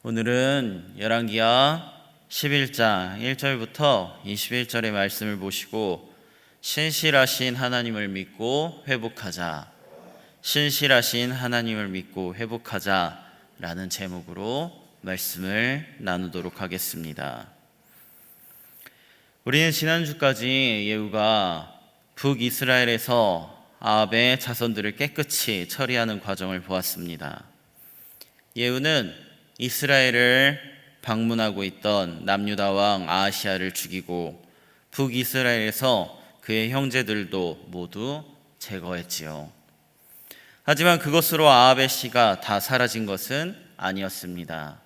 오늘은 열왕기하 11장 1절부터 21절의 말씀을 보시고 신실하신 하나님을 믿고 회복하자, 신실하신 하나님을 믿고 회복하자 라는 제목으로 말씀을 나누도록 하겠습니다. 우리는 지난주까지 예후가 북이스라엘에서 아합의 자손들을 깨끗이 처리하는 과정을 보았습니다. 예후는 이스라엘을 방문하고 있던 남유다 왕 아하시야를 죽이고 북이스라엘에서 그의 형제들도 모두 제거했지요. 하지만 그것으로 아합의 씨가 다 사라진 것은 아니었습니다.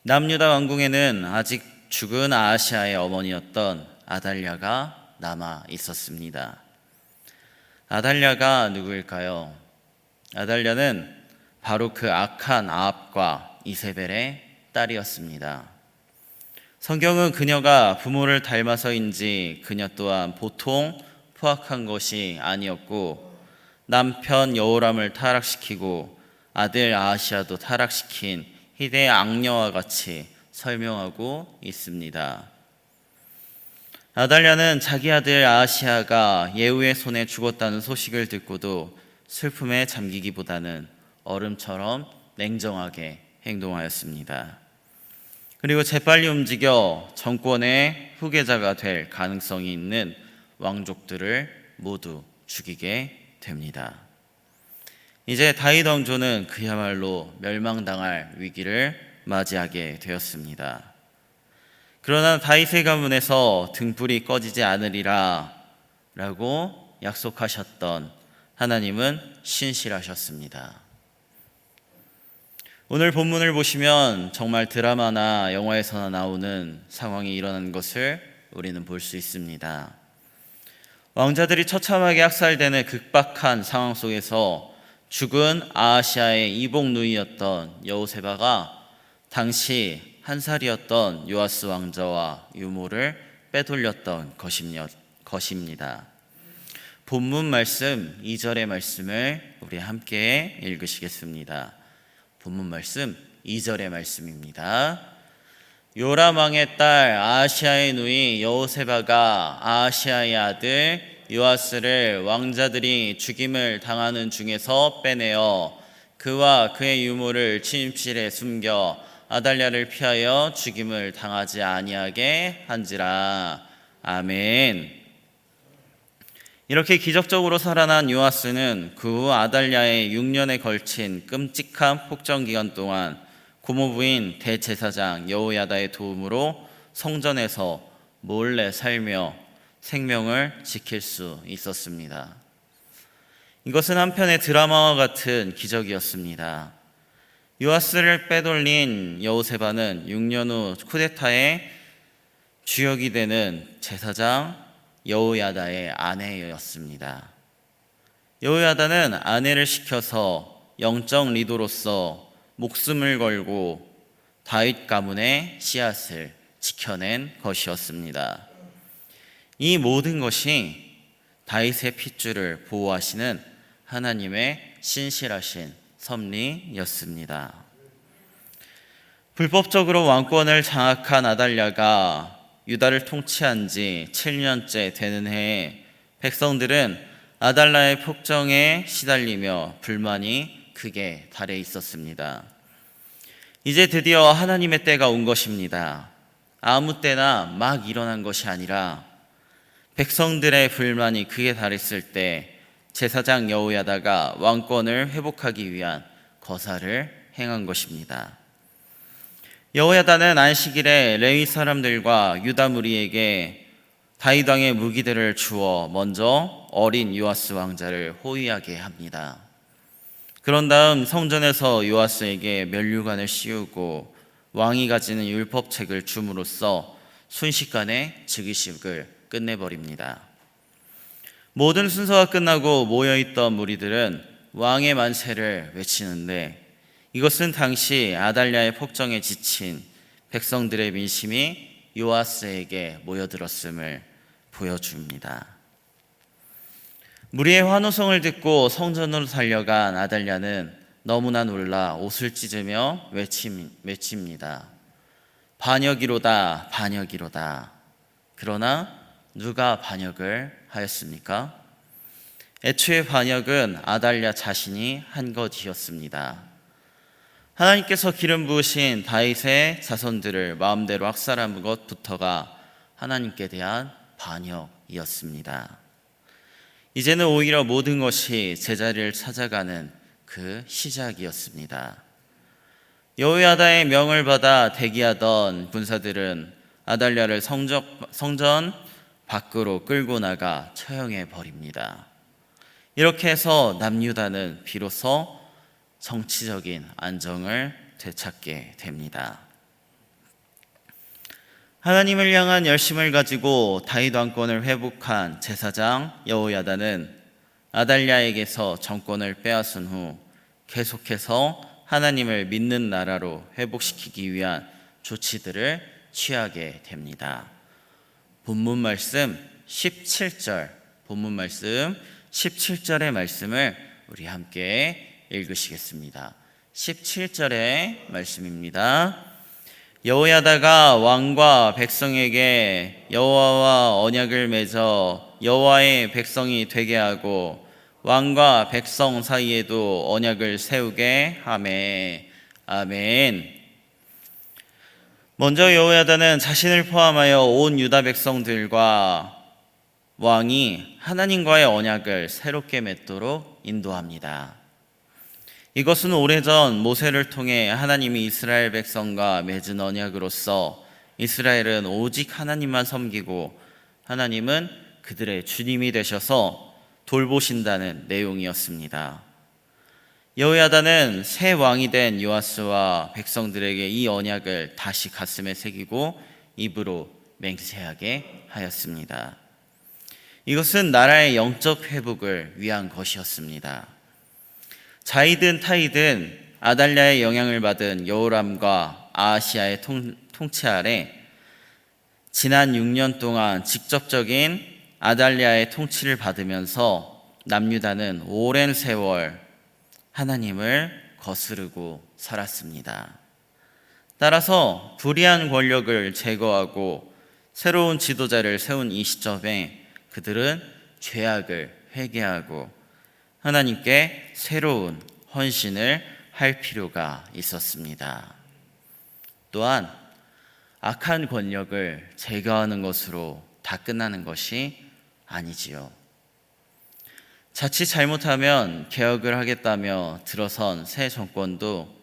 남유다 왕궁에는 아직 죽은 아하시야의 어머니였던 아달랴가 남아 있었습니다. 아달랴가 누구일까요? 아달랴는 바로 그 악한 아합과 이세벨의 딸이었습니다. 성경은 그녀가 부모를 닮아서인지 그녀 또한 보통 포악한 것이 아니었고 남편 여호람을 타락시키고 아들 아하시야도 타락시킨 희대의 악녀와 같이 설명하고 있습니다. 아달랴는 자기 아들 아하시야가 예후의 손에 죽었다는 소식을 듣고도 슬픔에 잠기기보다는 얼음처럼 냉정하게 행동하였습니다. 그리고 재빨리 움직여 정권의 후계자가 될 가능성이 있는 왕족들을 모두 죽이게 됩니다. 이제 다윗 왕조는 그야말로 멸망당할 위기를 맞이하게 되었습니다. 그러나 다윗의 가문에서 등불이 꺼지지 않으리라 라고 약속하셨던 하나님은 신실하셨습니다. 오늘 본문을 보시면 정말 드라마나 영화에서나 나오는 상황이 일어난 것을 우리는 볼 수 있습니다. 왕자들이 처참하게 학살되는 극박한 상황 속에서 죽은 아하시야의 이복 누이였던 여호세바가 당시 한 살이었던 요아스 왕자와 유모를 빼돌렸던 것입니다. 본문 말씀 2절의 말씀을 우리 함께 읽으시겠습니다. 본문 말씀 2절의 말씀입니다. 요람 왕의 딸 아하시야의 누이 여호세바가 아하시야의 아들 요아스를 왕자들이 죽임을 당하는 중에서 빼내어 그와 그의 유모를 침실에 숨겨 아달랴를 피하여 죽임을 당하지 아니하게 한지라. 아멘. 이렇게 기적적으로 살아난 요아스는 그 후 아달랴의 6년에 걸친 끔찍한 폭정 기간 동안 고모부인 대제사장 여호야다의 도움으로 성전에서 몰래 살며 생명을 지킬 수 있었습니다. 이것은 한편의 드라마와 같은 기적이었습니다. 요아스를 빼돌린 여호세바는 6년 후 쿠데타의 주역이 되는 제사장 여호야다의 아내였습니다. 여호야다는 아내를 시켜서 영적 리더로서 목숨을 걸고 다윗 가문의 씨앗을 지켜낸 것이었습니다. 이 모든 것이 다윗의 핏줄을 보호하시는 하나님의 신실하신 섭리였습니다. 불법적으로 왕권을 장악한 아달랴가 유다를 통치한 지 7년째 되는 해에 백성들은 아달랴의 폭정에 시달리며 불만이 크게 달해 있었습니다. 이제 드디어 하나님의 때가 온 것입니다. 아무 때나 막 일어난 것이 아니라 백성들의 불만이 크게 달했을 때 제사장 여호야다가 왕권을 회복하기 위한 거사를 행한 것입니다. 여호야다는 안식일에 레위 사람들과 유다 무리에게 다윗 왕의 무기들을 주어 먼저 어린 요아스 왕자를 호위하게 합니다. 그런 다음 성전에서 요아스에게 면류관을 씌우고 왕이 가지는 율법책을 줌으로써 순식간에 즉위식을 끝내버립니다. 모든 순서가 끝나고 모여있던 무리들은 왕의 만세를 외치는데 이것은 당시 아달랴의 폭정에 지친 백성들의 민심이 요아스에게 모여들었음을 보여줍니다. 무리의 환호성을 듣고 성전으로 달려간 아달랴는 너무나 놀라 옷을 찢으며 외칩니다. 반역이로다, 반역이로다. 그러나 누가 반역을 하였습니까? 애초에 반역은 아달랴 자신이 한 것이었습니다. 하나님께서 기름 부으신 다윗의 자손들을 마음대로 학살한 것부터가 하나님께 대한 반역이었습니다. 이제는 오히려 모든 것이 제자리를 찾아가는 그 시작이었습니다. 여호야다의 명을 받아 대기하던 군사들은 아달랴를 성전 밖으로 끌고 나가 처형해 버립니다. 이렇게 해서 남유다는 비로소 정치적인 안정을 되찾게 됩니다. 하나님을 향한 열심을 가지고 다윗 왕권을 회복한 제사장 여호야다는 아달랴에게서 정권을 빼앗은 후 계속해서 하나님을 믿는 나라로 회복시키기 위한 조치들을 취하게 됩니다. 본문 말씀 17절의 말씀을 우리 함께 읽으시겠습니다. 17절의 말씀입니다. 여호야다가 왕과 백성에게 여호와와 언약을 맺어 여호와의 백성이 되게 하고 왕과 백성 사이에도 언약을 세우게 하매. 아멘. 먼저 여호야다는 자신을 포함하여 온 유다 백성들과 왕이 하나님과의 언약을 새롭게 맺도록 인도합니다. 이것은 오래전 모세를 통해 하나님이 이스라엘 백성과 맺은 언약으로서 이스라엘은 오직 하나님만 섬기고 하나님은 그들의 주님이 되셔서 돌보신다는 내용이었습니다. 여호야다는 새 왕이 된 요아스와 백성들에게 이 언약을 다시 가슴에 새기고 입으로 맹세하게 하였습니다. 이것은 나라의 영적 회복을 위한 것이었습니다. 자이든 타이든 아달랴의 영향을 받은 여호람과 아하시아의 통치 아래 지난 6년 동안 직접적인 아달랴의 통치를 받으면서 남유다는 오랜 세월 하나님을 거스르고 살았습니다. 따라서 불의한 권력을 제거하고 새로운 지도자를 세운 이 시점에 그들은 죄악을 회개하고 하나님께 새로운 헌신을 할 필요가 있었습니다. 또한 악한 권력을 제거하는 것으로 다 끝나는 것이 아니지요. 자칫 잘못하면 개혁을 하겠다며 들어선 새 정권도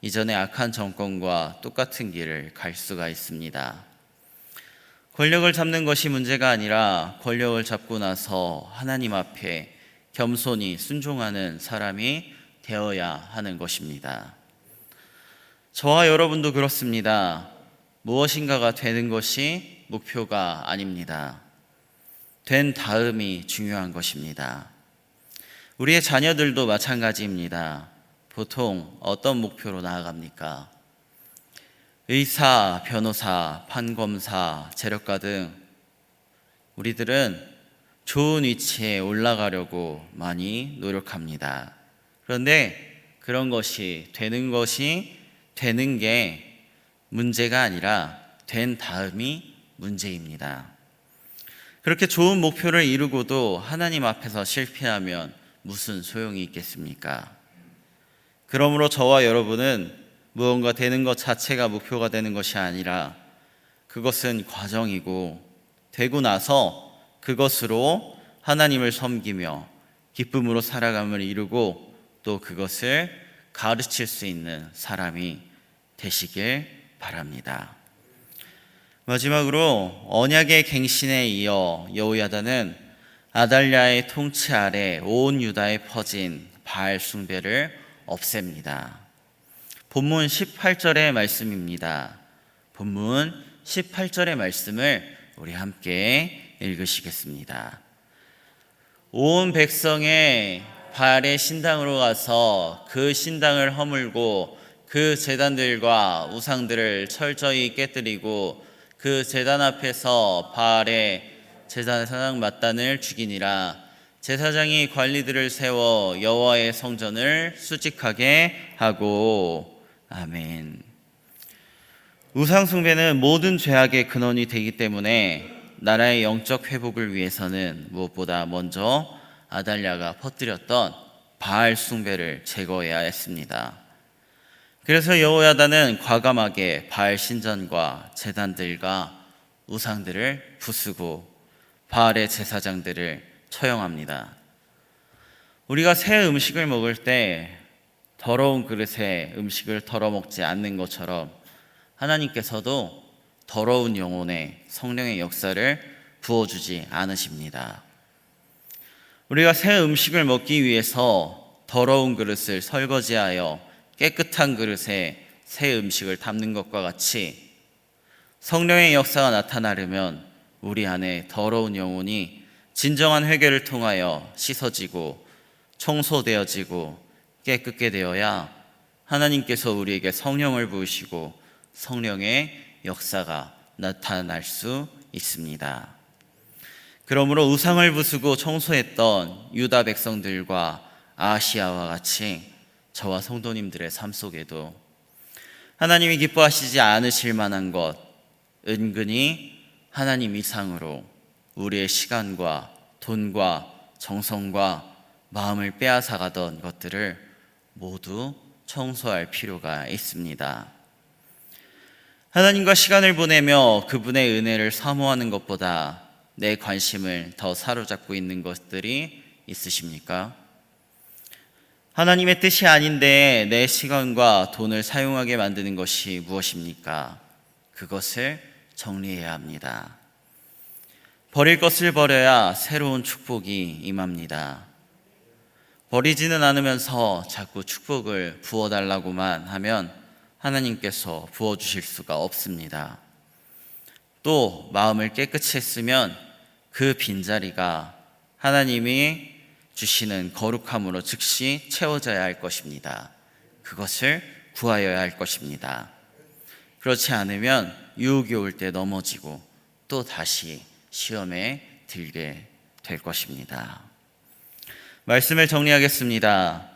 이전의 악한 정권과 똑같은 길을 갈 수가 있습니다. 권력을 잡는 것이 문제가 아니라 권력을 잡고 나서 하나님 앞에 겸손히 순종하는 사람이 되어야 하는 것입니다. 저와 여러분도 그렇습니다. 무엇인가가 되는 것이 목표가 아닙니다. 된 다음이 중요한 것입니다. 우리의 자녀들도 마찬가지입니다. 보통 어떤 목표로 나아갑니까? 의사, 변호사, 판검사, 재력가 등 우리들은 좋은 위치에 올라가려고 많이 노력합니다. 그런데 그런 것이 되는 게 문제가 아니라 된 다음이 문제입니다. 그렇게 좋은 목표를 이루고도 하나님 앞에서 실패하면 무슨 소용이 있겠습니까? 그러므로 저와 여러분은 무언가 되는 것 자체가 목표가 되는 것이 아니라 그것은 과정이고 되고 나서 그것으로 하나님을 섬기며 기쁨으로 살아감을 이루고 또 그것을 가르칠 수 있는 사람이 되시길 바랍니다. 마지막으로 언약의 갱신에 이어 여호야다는 아달랴의 통치 아래 온 유다에 퍼진 바알 숭배를 없앱니다. 본문 18절의 말씀입니다. 본문 18절의 말씀을 우리 함께 읽으시겠습니다. 온 백성의 바알의 신당으로 가서 그 신당을 허물고 그 제단들과 우상들을 철저히 깨뜨리고 그 제단 앞에서 바알의 제사장 mat단을 죽이니라. 제사장이 관리들을 세워 여호와의 성전을 수직하게 하고. 아멘. 우상 숭배는 모든 죄악의 근원이 되기 때문에 나라의 영적 회복을 위해서는 무엇보다 먼저 아달랴가 퍼뜨렸던 바알 숭배를 제거해야 했습니다. 그래서 여호야다는 과감하게 바알 신전과 제단들과 우상들을 부수고 바알의 제사장들을 처형합니다. 우리가 새 음식을 먹을 때 더러운 그릇에 음식을 덜어먹지 않는 것처럼 하나님께서도 더러운 영혼에 성령의 역사를 부어주지 않으십니다. 우리가 새 음식을 먹기 위해서 더러운 그릇을 설거지하여 깨끗한 그릇에 새 음식을 담는 것과 같이 성령의 역사가 나타나려면 우리 안에 더러운 영혼이 진정한 회개를 통하여 씻어지고 청소되어지고 깨끗게 되어야 하나님께서 우리에게 성령을 부으시고 성령의 역사가 나타날 수 있습니다. 그러므로 우상을 부수고 청소했던 유다 백성들과 아시아와 같이 저와 성도님들의 삶 속에도 하나님이 기뻐하시지 않으실 만한 것, 은근히 하나님 이상으로 우리의 시간과 돈과 정성과 마음을 빼앗아가던 것들을 모두 청소할 필요가 있습니다. 하나님과 시간을 보내며 그분의 은혜를 사모하는 것보다 내 관심을 더 사로잡고 있는 것들이 있으십니까? 하나님의 뜻이 아닌데 내 시간과 돈을 사용하게 만드는 것이 무엇입니까? 그것을 정리해야 합니다. 버릴 것을 버려야 새로운 축복이 임합니다. 버리지는 않으면서 자꾸 축복을 부어달라고만 하면 하나님께서 부어주실 수가 없습니다. 또 마음을 깨끗이 했으면 그 빈자리가 하나님이 주시는 거룩함으로 즉시 채워져야 할 것입니다. 그것을 구하여야 할 것입니다. 그렇지 않으면 유혹이 올 때 넘어지고 또 다시 시험에 들게 될 것입니다. 말씀을 정리하겠습니다.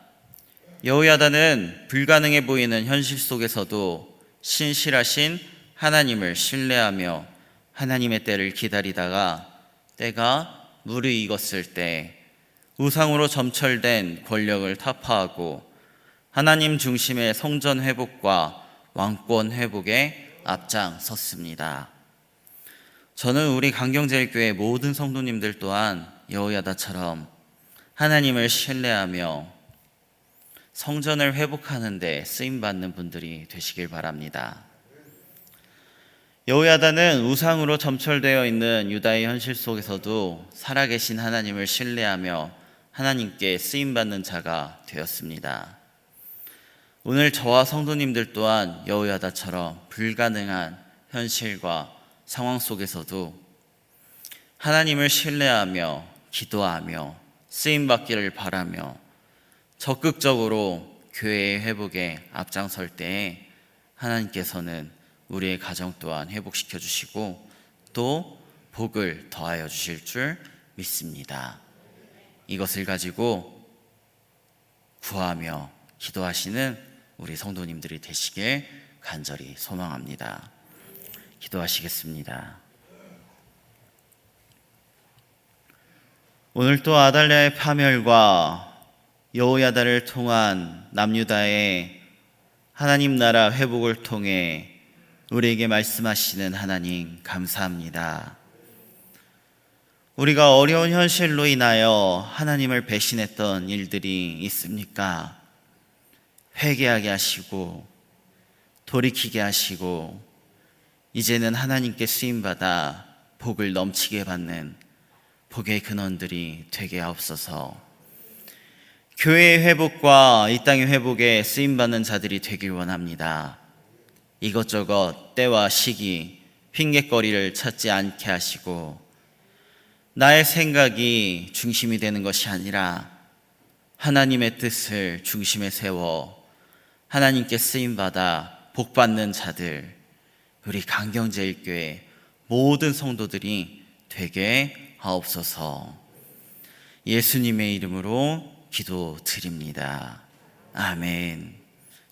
여호야다는 불가능해 보이는 현실 속에서도 신실하신 하나님을 신뢰하며 하나님의 때를 기다리다가 때가 무르익었을 때 우상으로 점철된 권력을 타파하고 하나님 중심의 성전 회복과 왕권 회복에 앞장섰습니다. 저는 우리 강경제일교회 모든 성도님들 또한 여호야다처럼 하나님을 신뢰하며 성전을 회복하는 데 쓰임받는 분들이 되시길 바랍니다. 여호야다는 우상으로 점철되어 있는 유다의 현실 속에서도 살아계신 하나님을 신뢰하며 하나님께 쓰임받는 자가 되었습니다. 오늘 저와 성도님들 또한 여호야다처럼 불가능한 현실과 상황 속에서도 하나님을 신뢰하며 기도하며 쓰임받기를 바라며 적극적으로 교회의 회복에 앞장설 때에 하나님께서는 우리의 가정 또한 회복시켜 주시고 또 복을 더하여 주실 줄 믿습니다. 이것을 가지고 구하며 기도하시는 우리 성도님들이 되시길 간절히 소망합니다. 기도하시겠습니다. 오늘 또 아달랴의 파멸과 여호야다를 통한 남유다의 하나님 나라 회복을 통해 우리에게 말씀하시는 하나님 감사합니다. 우리가 어려운 현실로 인하여 하나님을 배신했던 일들이 있습니까? 회개하게 하시고 돌이키게 하시고 이제는 하나님께 쓰임받아 복을 넘치게 받는 복의 근원들이 되게 하옵소서. 교회의 회복과 이 땅의 회복에 쓰임받는 자들이 되길 원합니다. 이것저것 때와 시기, 핑계거리를 찾지 않게 하시고 나의 생각이 중심이 되는 것이 아니라 하나님의 뜻을 중심에 세워 하나님께 쓰임받아 복받는 자들, 우리 강경제일교회 모든 성도들이 되게 하옵소서. 예수님의 이름으로 기도드립니다. 아멘.